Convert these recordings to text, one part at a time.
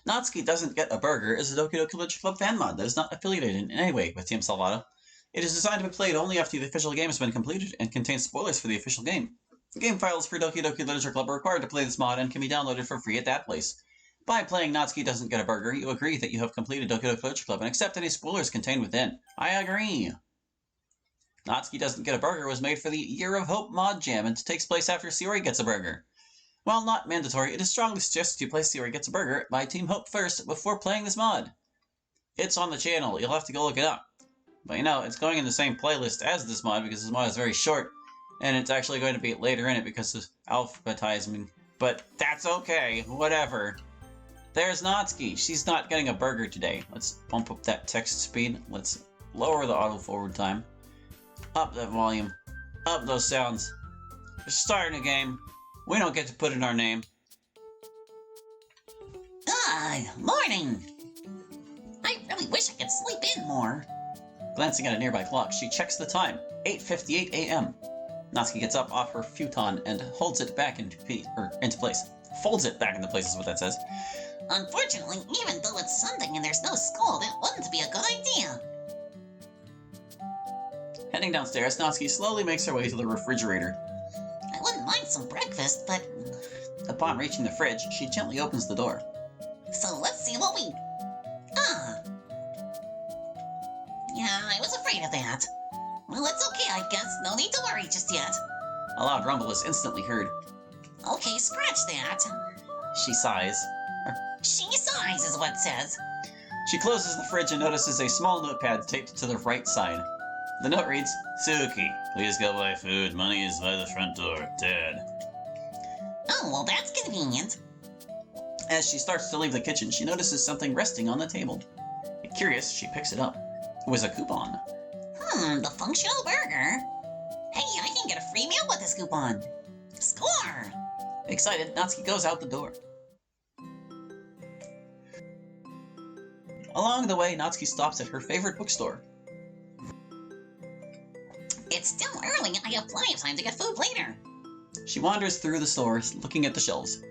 Natsuki Doesn't Get a Burger is a Doki Doki Literature Club fan mod that is not affiliated in any way with Team Salvato. It is designed to be played only after the official game has been completed and contains spoilers for the official game. Game files for Doki Doki Literature Club are required to play this mod and can be downloaded for free at that place. By playing Natsuki Doesn't Get a Burger, you agree that you have completed Doki Doki Literature Club and accept any spoilers contained within. I agree! Natsuki Doesn't Get a Burger was made for the Year of Hope mod jam and takes place after Sayori Gets a Burger. While not mandatory, it is strongly suggested you play Sayori Gets a Burger by Team Hope first before playing this mod. It's on the channel, you'll have to go look it up. But you know, it's going in the same playlist as this mod because this mod is very short, and it's actually going to be later in it because of alphabetizing. But that's okay, whatever. There's Natsuki. She's not getting a burger today. Let's bump up that text speed. Let's lower the auto forward time. Up that volume. Up those sounds. We're starting a game. We don't get to put in our name. Morning! I really wish I could sleep in more. Glancing at a nearby clock, she checks the time. 8:58 a.m. Natsuki gets up off her futon and holds it back into place. Folds it back into place is what that says. Unfortunately, even though it's Sunday and there's no school, that wouldn't be a good idea. Heading downstairs, Natsuki slowly makes her way to the refrigerator. I wouldn't mind some breakfast, but... Upon reaching the fridge, she gently opens the door. So let's see what we... Yeah, I was afraid of that. Well, it's okay, I guess. No need to worry just yet. A loud rumble is instantly heard. Okay, scratch that. She sighs. She sighs is what it says. She closes the fridge and notices a small notepad taped to the right side. The note reads, Suki, please go buy food. Money is by the front door. Dad. Oh, well, that's convenient. As she starts to leave the kitchen, she notices something resting on the table. Curious, she picks it up. It was a coupon. The functional burger. Hey, I can get a free meal with this coupon. Score! Excited, Natsuki goes out the door. Along the way, Natsuki stops at her favorite bookstore. It's still early. I have plenty of time to get food later. She wanders through the store, looking at the shelves.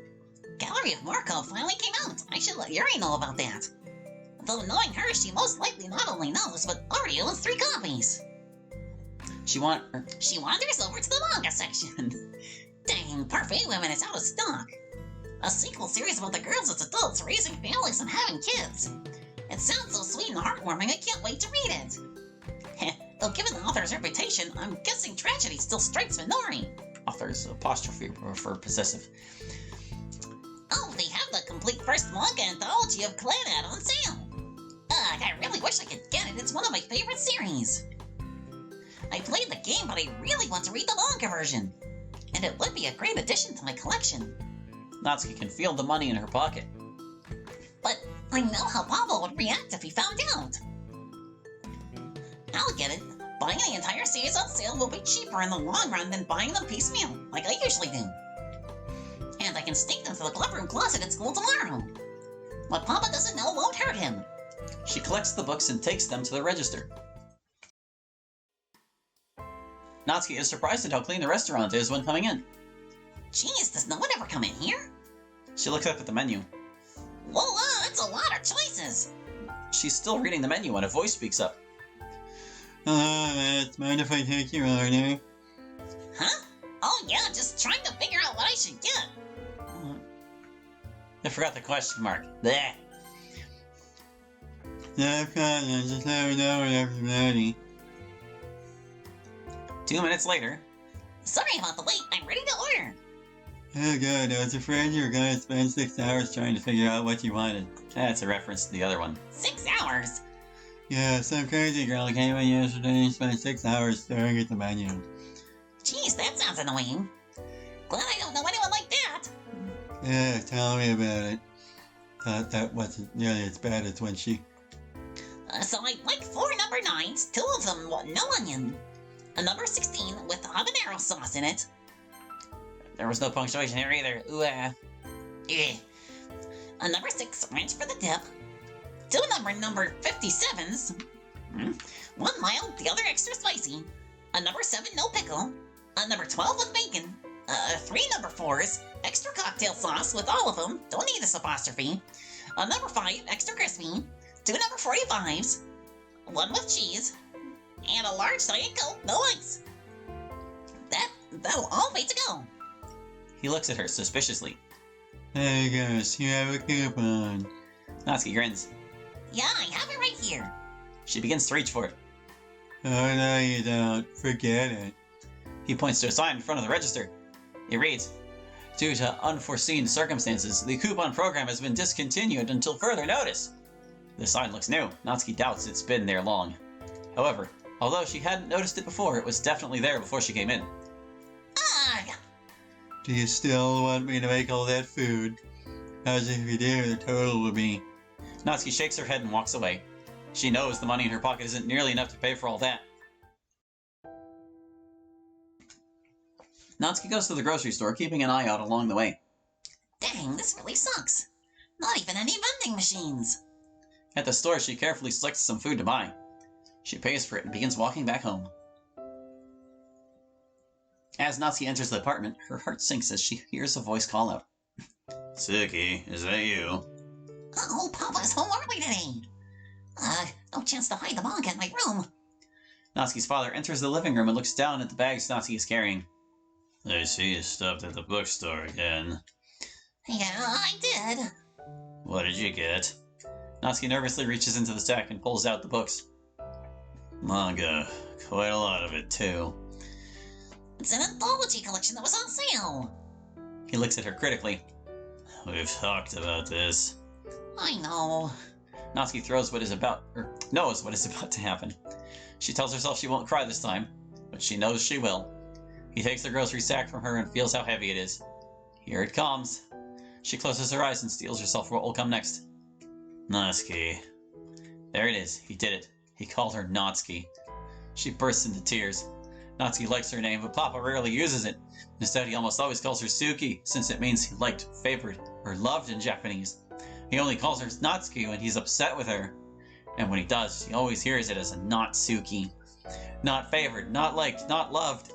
Gallery of Markov finally came out. I should let Yuri know about that. Though knowing her, she most likely not only knows, but already owns 3 copies. She wanders over to the manga section. Dang, Parfait Women is out of stock. A sequel series about the girls as adults raising families and having kids. It sounds so sweet and heartwarming, I can't wait to read it. Though given the author's reputation, I'm guessing tragedy still strikes Minori. Author's apostrophe for possessive. Oh, they have the complete first manga anthology of Clannad on sale. Ugh, I really wish I could get it. It's one of my favorite series. I played the game, but I really want to read the manga version. And it would be a great addition to my collection. Natsuki can feel the money in her pocket. But I know how Pablo would react if he found out. I'll get it. Buying the entire series on sale will be cheaper in the long run than buying them piecemeal, like I usually do. And I can sneak them to the club room closet at school tomorrow. What Papa doesn't know won't hurt him. She collects the books and takes them to the register. Natsuki is surprised at how clean the restaurant is when coming in. Jeez, does no one ever come in here? She looks up at the menu. Whoa, that's a lot of choices. She's still reading the menu when a voice speaks up. Hello, mind if I take your order? Huh? Oh yeah, just trying to figure out what I should get. I forgot the question mark. Blech. No problem, just let me know whenever you're ready. 2 minutes later. Sorry about the wait, I'm ready to order. Oh good, I was afraid you were going to spend 6 hours trying to figure out what you wanted. That's a reference to the other one. 6 hours? Yeah, some crazy girl came in yesterday and spent 6 hours staring at the menu. Jeez, that sounds annoying. Glad I don't know anyone like that. Yeah, tell me about it. Thought that wasn't nearly as bad as when she... So I'd like 4 number 9s, 2 of them no onion. A number 16 with habanero sauce in it. There was no punctuation here either. Ooh, A number 6 ranch for the dip. 2 number 57s. 1 mild, the other extra spicy. A number 7 no pickle. A number 12 with bacon. 3 number 4s, extra cocktail sauce with all of them. Don't need this apostrophe. A number 5, extra crispy, 2 number 45s, 1 with cheese, and a large Diet Coke, no ice. That'll all wait to go. He looks at her suspiciously. Hey guys, you have a coupon. Natsuki grins. Yeah, I have it right here. She begins to reach for it. Oh no you don't. Forget it. He points to a sign in front of the register. It reads, "Due to unforeseen circumstances, the coupon program has been discontinued until further notice." The sign looks new. Natsuki doubts it's been there long. However, although she hadn't noticed it before, it was definitely there before she came in. Ugh! Do you still want me to make all that food? As if you do, the total will be... Natsuki shakes her head and walks away. She knows the money in her pocket isn't nearly enough to pay for all that. Natsuki goes to the grocery store, keeping an eye out along the way. Dang, this really sucks. Not even any vending machines. At the store, she carefully selects some food to buy. She pays for it and begins walking back home. As Natsuki enters the apartment, her heart sinks as she hears a voice call out. "Suki, is that you?" Oh, Papa's home early today. No chance to hide the manga in my room. Natsuki's father enters the living room and looks down at the bags Natsuki is carrying. "I see you stopped at the bookstore again. Yeah, I did. What did you get?" Natsuki nervously reaches into the stack and pulls out the books. "Manga. Quite a lot of it, too." It's an anthology collection that was on sale. He looks at her critically. "We've talked about this." I know. Natsuki knows what is about to happen. She tells herself she won't cry this time, but she knows she will. He takes the grocery sack from her and feels how heavy it is. Here it comes. She closes her eyes and steels herself for what will come next. "Natsuki." There it is. He did it. He called her Natsuki. She bursts into tears. Natsuki likes her name, but Papa rarely uses it. Instead, he almost always calls her Suki, since it means he liked, favored, or loved in Japanese. He only calls her Natsuki when he's upset with her. And when he does, she always hears it as a not Suki. Not favored, not liked, not loved.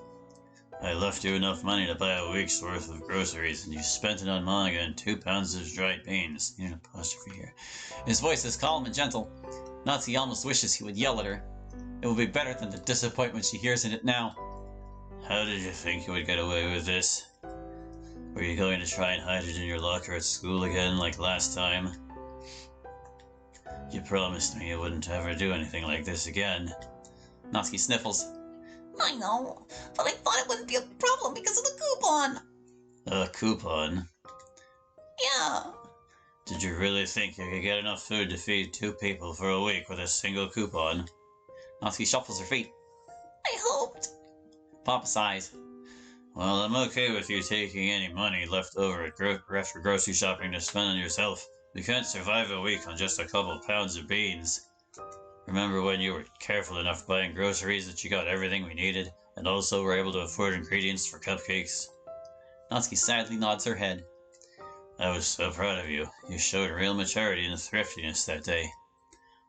"I left you enough money to buy a week's worth of groceries, and you spent it on manga and 2 pounds of dried beans." An apostrophe here. His voice is calm and gentle. Natsuki almost wishes he would yell at her. It will be better than the disappointment she hears in it now. "How did you think you would get away with this? Were you going to try and hide it in your locker at school again like last time? You promised me you wouldn't ever do anything like this again." Natsuki sniffles. I know, but I thought it wouldn't be a problem because of the coupon. "A coupon? Yeah. Did you really think you could get enough food to feed 2 people for a week with a single coupon?" Natsuki shuffles her feet. I hoped. Papa sighs. "Well, I'm okay with you taking any money left over after grocery shopping to spend on yourself. You can't survive a week on just a couple pounds of beans. Remember when you were careful enough buying groceries that you got everything we needed, and also were able to afford ingredients for cupcakes?" Natsuki sadly nods her head. "I was so proud of you. You showed real maturity and thriftiness that day.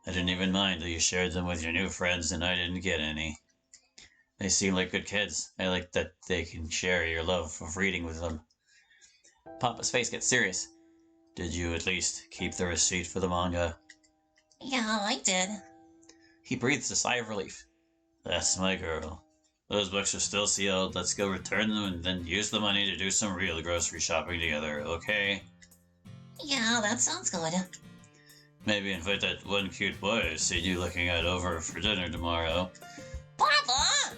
I didn't even mind that you shared them with your new friends and I didn't get any. They seem like good kids. I like that they can share your love of reading with them." Papa's face gets serious. "Did you at least keep the receipt for the manga?" Yeah, I did. He breathes a sigh of relief. "That's my girl. Those books are still sealed. Let's go return them and then use the money to do some real grocery shopping together, okay? Yeah, that sounds good. Maybe invite that one cute boy I've seen you looking at over for dinner tomorrow. Papa!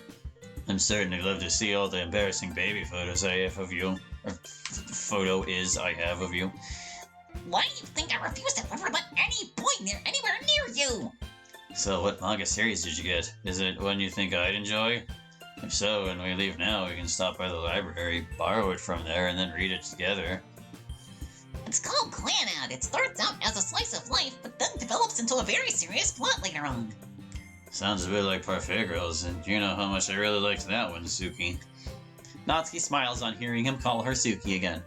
I'm certain he'd love to see all the embarrassing baby photos I have of you. Or I have of you. Why do you think I refuse to ever let any boy anywhere near you? So what manga series did you get? Is it one you think I'd enjoy? If so, when we leave now, we can stop by the library, borrow it from there, and then read it together. It's called Clannad. It starts out as a slice of life, but then develops into a very serious plot later on. Sounds a bit like Parfait Girls, and you know how much I really liked that one, Suki. Natsuki smiles on hearing him call her Suki again.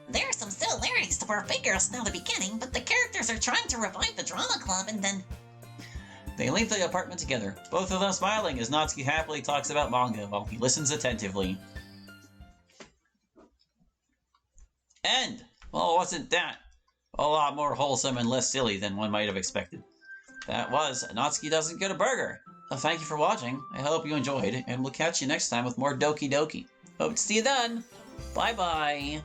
There are some similarities to Parfait Girls now the beginning, but the characters are trying to revive the drama club and then... They leave the apartment together, both of them smiling as Natsuki happily talks about manga while he listens attentively. End! Well, wasn't that? A lot more wholesome and less silly than one might have expected. That was Natsuki Doesn't Get a Burger. Well, thank you for watching. I hope you enjoyed, and we'll catch you next time with more Doki Doki. Hope to see you then. Bye-bye.